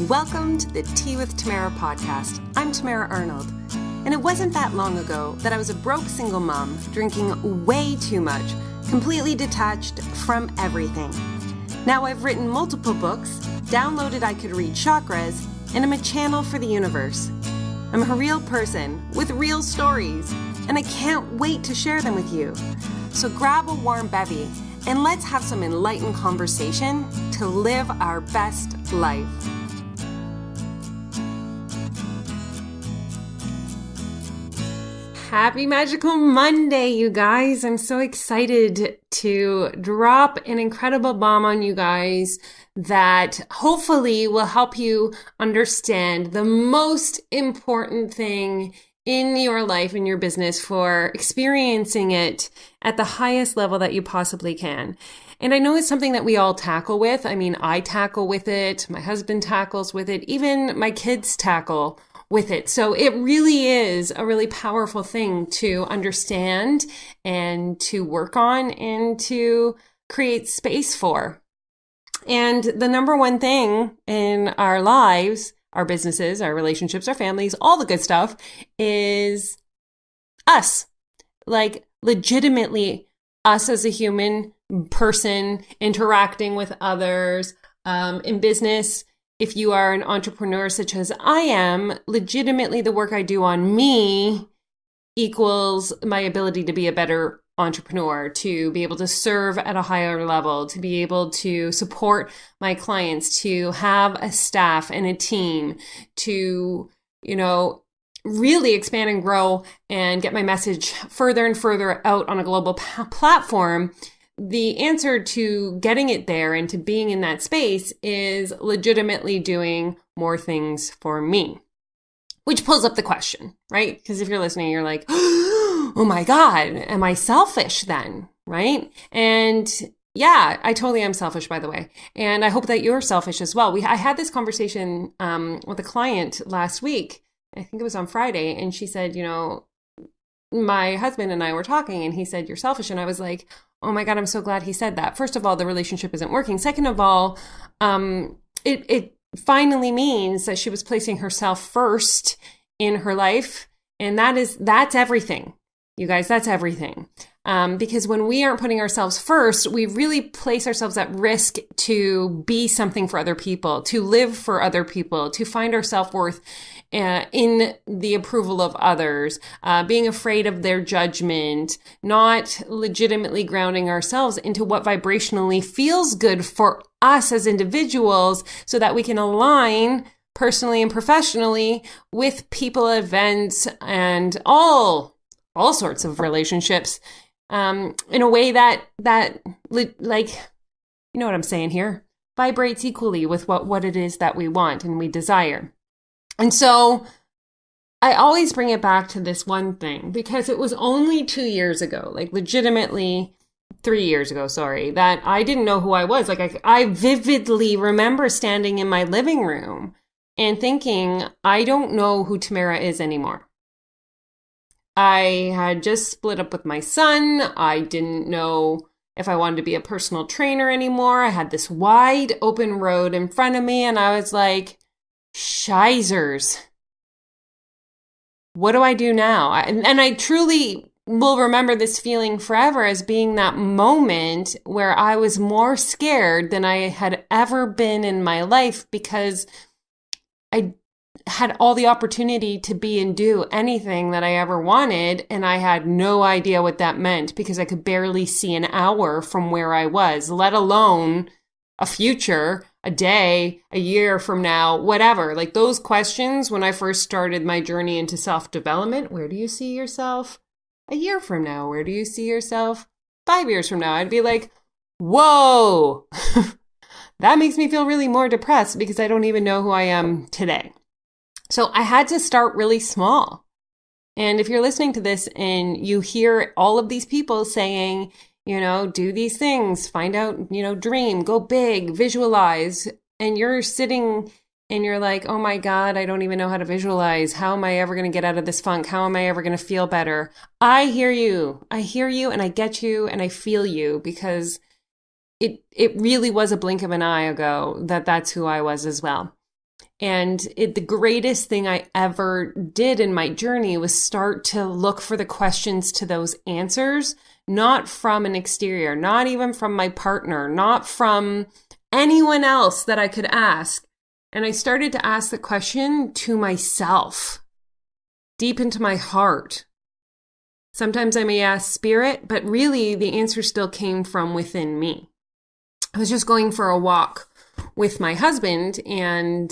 Welcome to the Tea with Tamara Podcast. I'm Tamara Arnold, and it wasn't that long ago that I was a broke single mom drinking way too much, completely detached from everything. Now I've written multiple books, downloaded I Could Read Chakras, and I'm a channel for the universe. I'm a real person with real stories, and I can't wait to share them with you. So grab a warm bevy and let's have some enlightened conversation to live our best life. Happy Magical Monday, you guys. I'm so excited to drop an incredible bomb on you guys that hopefully will help you understand the most important thing in your life, in your business, for experiencing it at the highest level that you possibly can. And I know it's something that we all tackle with. I mean, I tackle with it. My husband tackles with it. Even my kids tackle with it. So it really is a really powerful thing to understand and to work on and to create space for. And the number one thing in our lives, our businesses, our relationships, our families, all the good stuff is us. Like legitimately us as a human person interacting with others, in business. If you are an entrepreneur such as I am, legitimately the work I do on me equals my ability to be a better entrepreneur, to be able to serve at a higher level, to be able to support my clients, to have a staff and a team, to, really expand and grow and get my message further and further out on a global platform. The answer to getting it there and to being in that space is legitimately doing more things for me, which pulls up the question, right? Because if you're listening, you're like, oh my God, am I selfish then, right? And yeah, I totally am selfish, by the way. And I hope that you're selfish as well. I had this conversation with a client last week. I think it was on Friday. And she said, my husband and I were talking and he said, you're selfish. And I was like, oh my God, I'm so glad he said that. First of all, the relationship isn't working. Second of all, it finally means that she was placing herself first in her life. And that's everything. You guys, that's everything. Because when we aren't putting ourselves first, we really place ourselves at risk to be something for other people, to live for other people, to find our self-worth in the approval of others, being afraid of their judgment, not legitimately grounding ourselves into what vibrationally feels good for us as individuals so that we can align personally and professionally with people, events, and all sorts of relationships in a way that like, you know what I'm saying here, vibrates equally with what it is that we want and we desire. And so I always bring it back to this one thing because it was only 2 years ago, like legitimately 3 years ago, that I didn't know who I was. Like I vividly remember standing in my living room and thinking, I don't know who Tamara is anymore. I had just split up with my son. I didn't know if I wanted to be a personal trainer anymore. I had this wide open road in front of me and I was like, Shizers, what do I do now? And I truly will remember this feeling forever as being that moment where I was more scared than I had ever been in my life because I had all the opportunity to be and do anything that I ever wanted. And I had no idea what that meant because I could barely see an hour from where I was, let alone a future, a day, a year from now, whatever. Like those questions when I first started my journey into self-development, where do you see yourself a year from now? Where do you see yourself 5 years from now? I'd be like, whoa, that makes me feel really more depressed because I don't even know who I am today. So I had to start really small. And if you're listening to this and you hear all of these people saying, do these things, find out, dream, go big, visualize, and you're sitting and you're like, oh my God, I don't even know how to visualize. How am I ever going to get out of this funk? How am I ever going to feel better? I hear you and I get you and I feel you because it really was a blink of an eye ago that that's who I was as well. And the greatest thing I ever did in my journey was start to look for the questions to those answers, not from an exterior, not even from my partner, not from anyone else that I could ask. And I started to ask the question to myself, deep into my heart. Sometimes I may ask spirit, but really the answer still came from within me. I was just going for a walk with my husband, and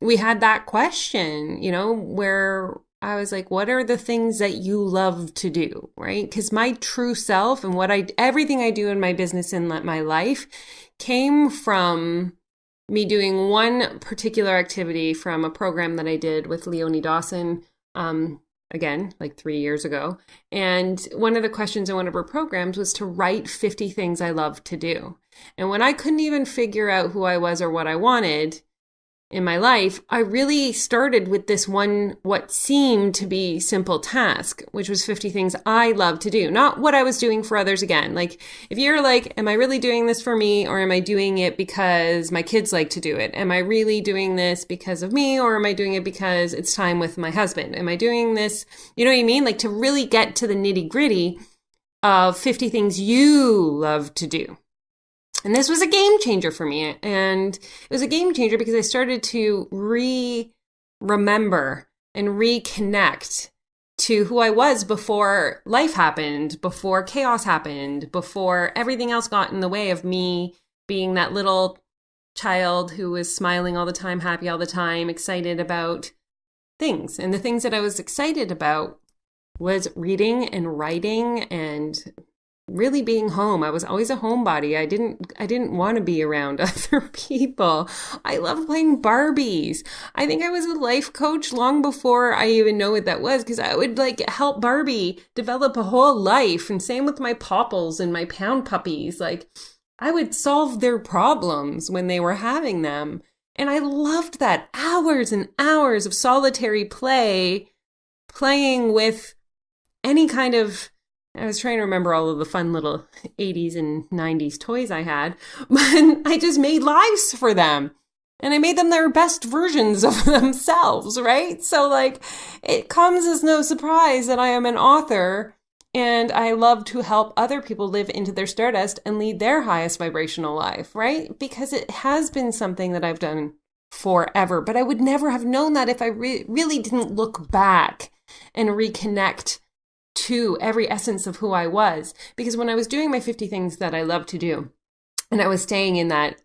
we had that question, where I was like, what are the things that you love to do, right? Because my true self and everything I do in my business and my life came from me doing one particular activity from a program that I did with Leonie Dawson, again, like 3 years ago. And one of the questions in one of her programs was to write 50 things I love to do. And when I couldn't even figure out who I was or what I wanted in my life, I really started with this one, what seemed to be simple task, which was 50 things I love to do, not what I was doing for others again. Like, if you're like, am I really doing this for me, or am I doing it because my kids like to do it? Am I really doing this because of me, or am I doing it because it's time with my husband? Am I doing this, you know what I mean? Like, to really get to the nitty gritty of 50 things you love to do. And this was a game changer for me. And it was a game changer because I started to remember and reconnect to who I was before life happened, before chaos happened, before everything else got in the way of me being that little child who was smiling all the time, happy all the time, excited about things. And the things that I was excited about was reading and writing and really being home. I was always a homebody. I didn't want to be around other people. I loved playing Barbies. I think I was a life coach long before I even know what that was, because I would help Barbie develop a whole life. And same with my Popples and my Pound Puppies. Like, I would solve their problems when they were having them. And I loved that. Hours and hours of solitary play, playing with any kind of, I was trying to remember all of the fun little 80s and 90s toys I had, but I just made lives for them. And I made them their best versions of themselves, right? So it comes as no surprise that I am an author, and I love to help other people live into their stardust and lead their highest vibrational life, right? Because it has been something that I've done forever, but I would never have known that if I really didn't look back and reconnect to every essence of who I was. Because when I was doing my 50 things that I love to do, and I was staying in that,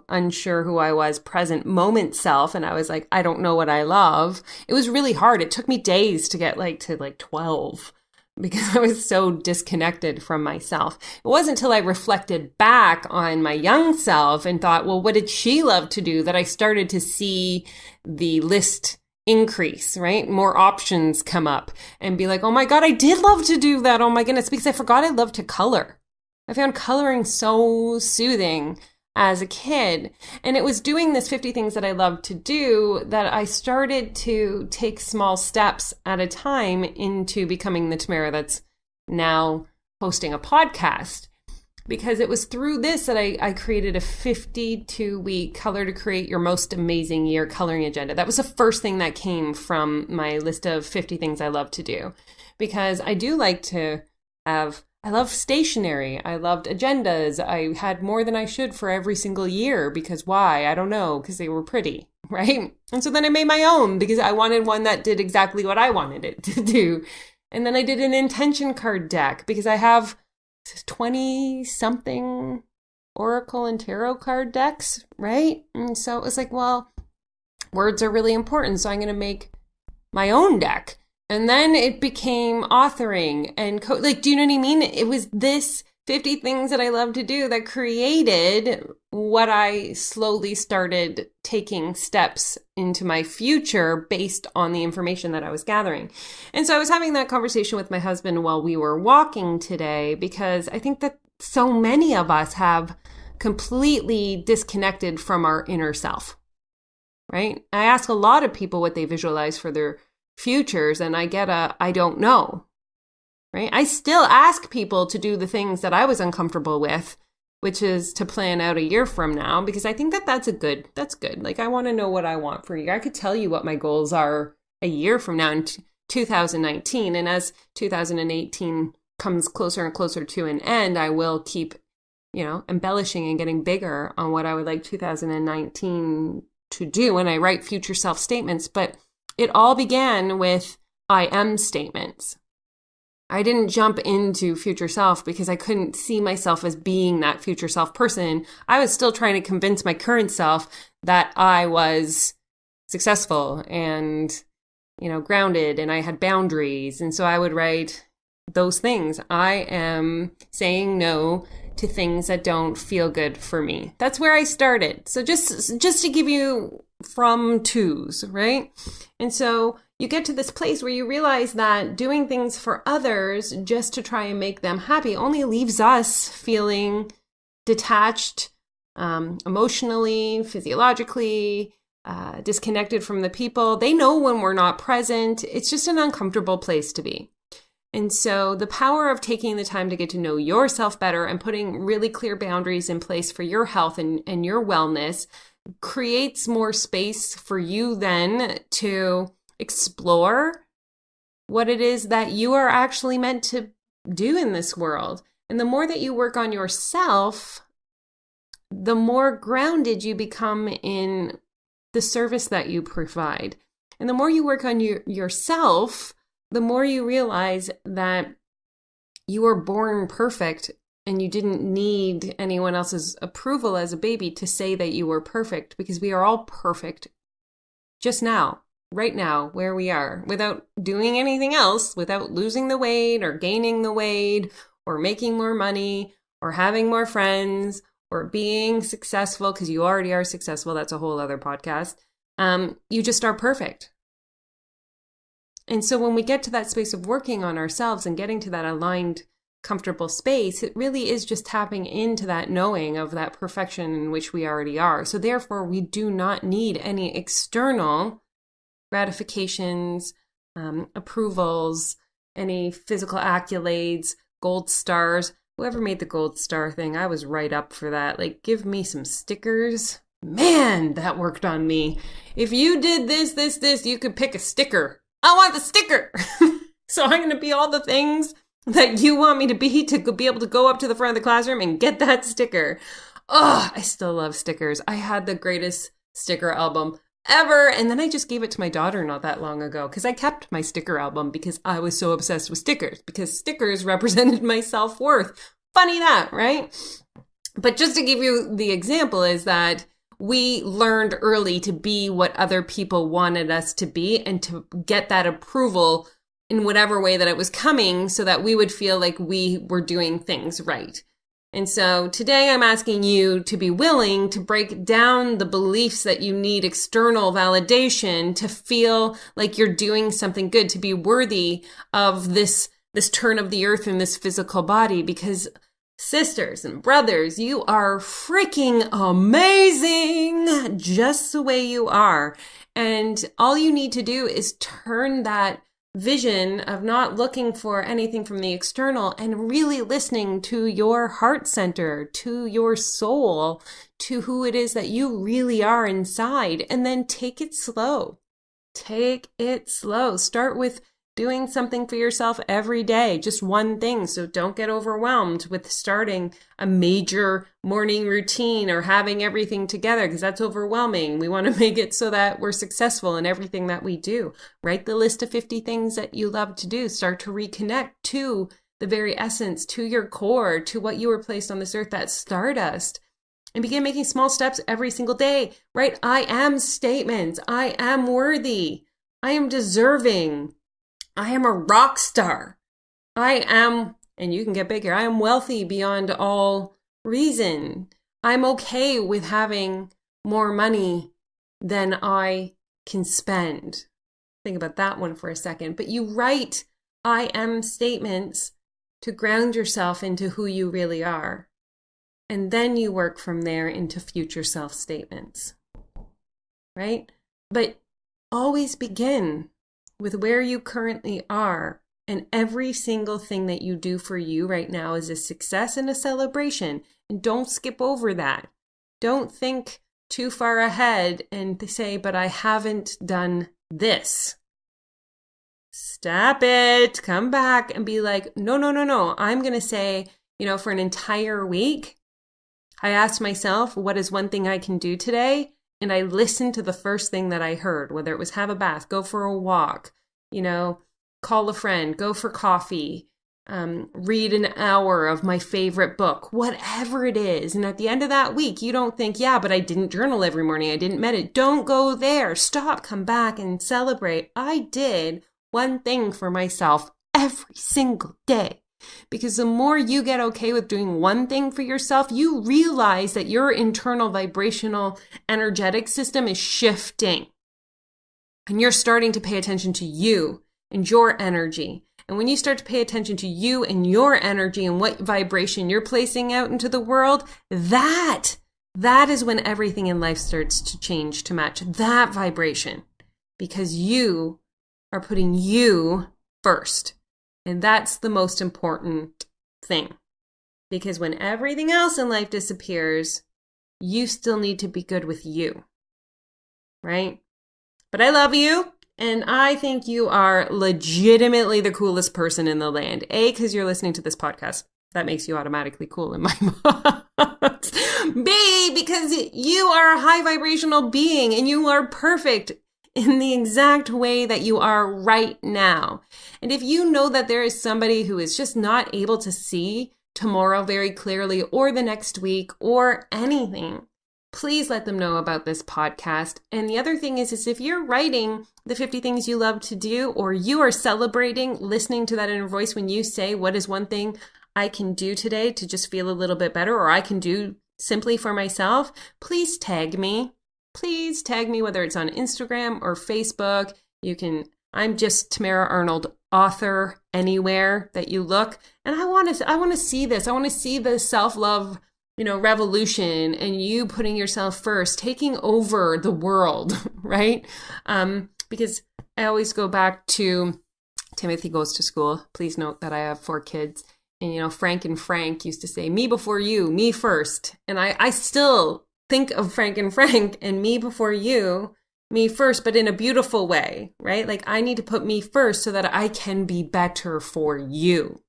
unsure who I was, present moment self, and I was like, I don't know what I love. It was really hard. It took me days to get to 12 because I was so disconnected from myself. It wasn't until I reflected back on my young self and thought, well, what did she love to do, that I started to see the list increase, right? More options come up, and be like, oh my God, I did love to do that. Oh my goodness, because I forgot I love to color. I found coloring so soothing as a kid. And it was doing this 50 things that I love to do that I started to take small steps at a time into becoming the Tamara that's now hosting a podcast. Because it was through this that I created a 52-week Color to Create Your Most Amazing Year coloring agenda. That was the first thing that came from my list of 50 things I love to do. Because I do like to I love stationery. I loved agendas. I had more than I should for every single year. Because why? I don't know. Because they were pretty, right? And so then I made my own because I wanted one that did exactly what I wanted it to do. And then I did an intention card deck because I have 20 something oracle and tarot card decks, right? And so it was like, well, words are really important, so I'm going to make my own deck. And then it became authoring and do you know what I mean? It was this 50 things that I love to do that created what I slowly started taking steps into my future based on the information that I was gathering. And so I was having that conversation with my husband while we were walking today, because I think that so many of us have completely disconnected from our inner self, right? I ask a lot of people what they visualize for their futures, and I get I don't know. Right? I still ask people to do the things that I was uncomfortable with which is to plan out a year from now, because I think that that's good. Like, I want to know what I want for a year. I could tell you what my goals are a year from now in 2019. And as 2018 comes closer and closer to an end, I will keep, embellishing and getting bigger on what I would like 2019 to do when I write future self statements. But it all began with I am statements. I didn't jump into future self because I couldn't see myself as being that future self person. I was still trying to convince my current self that I was successful and, grounded, and I had boundaries. And so I would write those things. I am saying no to things that don't feel good for me. That's where I started. So just to give you from twos, right? And so you get to this place where you realize that doing things for others just to try and make them happy only leaves us feeling detached, emotionally, physiologically, disconnected from the people. They know when we're not present. It's just an uncomfortable place to be. And so the power of taking the time to get to know yourself better and putting really clear boundaries in place for your health and your wellness creates more space for you then to explore what it is that you are actually meant to do in this world. And the more that you work on yourself, the more grounded you become in the service that you provide. And the more you work on yourself, the more you realize that you were born perfect and you didn't need anyone else's approval as a baby to say that you were perfect, because we are all perfect just now, right now, where we are, without doing anything else, without losing the weight or gaining the weight or making more money or having more friends or being successful, because you already are successful. That's a whole other podcast. You just are perfect. And so when we get to that space of working on ourselves and getting to that aligned, comfortable space, it really is just tapping into that knowing of that perfection in which we already are. So therefore, we do not need any external gratifications, approvals, any physical accolades, gold stars. Whoever made the gold star thing, I was right up for that. Like, give me some stickers. Man, that worked on me. If you did this, you could pick a sticker. I want the sticker. So I'm going to be all the things that you want me to be able to go up to the front of the classroom and get that sticker. Oh, I still love stickers. I had the greatest sticker album ever. And then I just gave it to my daughter not that long ago because I kept my sticker album because I was so obsessed with stickers, because stickers represented my self-worth. Funny that, right? But just to give you the example is that we learned early to be what other people wanted us to be and to get that approval in whatever way that it was coming so that we would feel like we were doing things right. And so today I'm asking you to be willing to break down the beliefs that you need external validation to feel like you're doing something good, to be worthy of this turn of the earth in this physical body, because sisters and brothers, you are freaking amazing just the way you are. And all you need to do is turn that vision of not looking for anything from the external and really listening to your heart center, to your soul, to who it is that you really are inside. And then take it slow. Take it slow. Start with doing something for yourself every day, just one thing. So don't get overwhelmed with starting a major morning routine or having everything together, because that's overwhelming. We want to make it so that we're successful in everything that we do. Write the list of 50 things that you love to do. Start to reconnect to the very essence, to your core, to what you were placed on this earth, that stardust. And begin making small steps every single day. Write, I am statements. I am worthy. I am deserving. I am a rock star. I am, and you can get bigger, I am wealthy beyond all reason. I'm okay with having more money than I can spend. Think about that one for a second. But you write I am statements to ground yourself into who you really are. And then you work from there into future self statements. Right? But always begin with where you currently are And every single thing that you do for you right now is a success and a celebration. And don't skip over that. Don't think too far ahead and say, but I haven't done this. Stop it. Come back and be like, no. I'm going to say, for an entire week, I asked myself, what is one thing I can do today? And I listened to the first thing that I heard, whether it was have a bath, go for a walk, call a friend, go for coffee, read an hour of my favorite book, whatever it is. And at the end of that week, you don't think, yeah, but I didn't journal every morning. I didn't meditate. Don't go there. Stop, come back and celebrate. I did one thing for myself every single day. Because the more you get okay with doing one thing for yourself, you realize that your internal vibrational energetic system is shifting. And you're starting to pay attention to you and your energy. And when you start to pay attention to you and your energy and what vibration you're placing out into the world, that is when everything in life starts to change to match that vibration. Because you are putting you first. And that's the most important thing. Because when everything else in life disappears, you still need to be good with you. Right? But I love you. And I think you are legitimately the coolest person in the land. A, because you're listening to this podcast. That makes you automatically cool in my book. B, because you are a high vibrational being and you are perfect in the exact way that you are right now. And if you know that there is somebody who is just not able to see tomorrow very clearly or the next week or anything, please let them know about this podcast. And the other thing is if you're writing the 50 things you love to do, or you are celebrating listening to that inner voice when you say, what is one thing I can do today to just feel a little bit better, or I can do simply for myself, please tag me. Please tag me, whether it's on Instagram or Facebook. I'm just Tamara Arnold, author, anywhere that you look. And I want to see this. I want to see the self-love, revolution, and you putting yourself first, taking over the world, right? Because I always go back to Timothy Goes to School. Please note that I have 4 kids. And, Frank used to say, me before you, me first. And I still think of Frank and me before you, me first, but in a beautiful way, right? Like I need to put me first so that I can be better for you.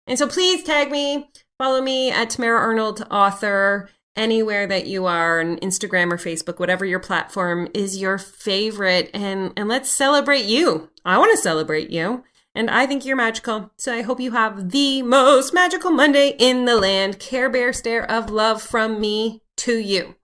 And so please tag me, follow me at Tamara Arnold, author, anywhere that you are, on Instagram or Facebook, whatever your platform is your favorite. And let's celebrate you. I want to celebrate you. And I think you're magical. So I hope you have the most magical Monday in the land. Care Bear stare of love from me to you.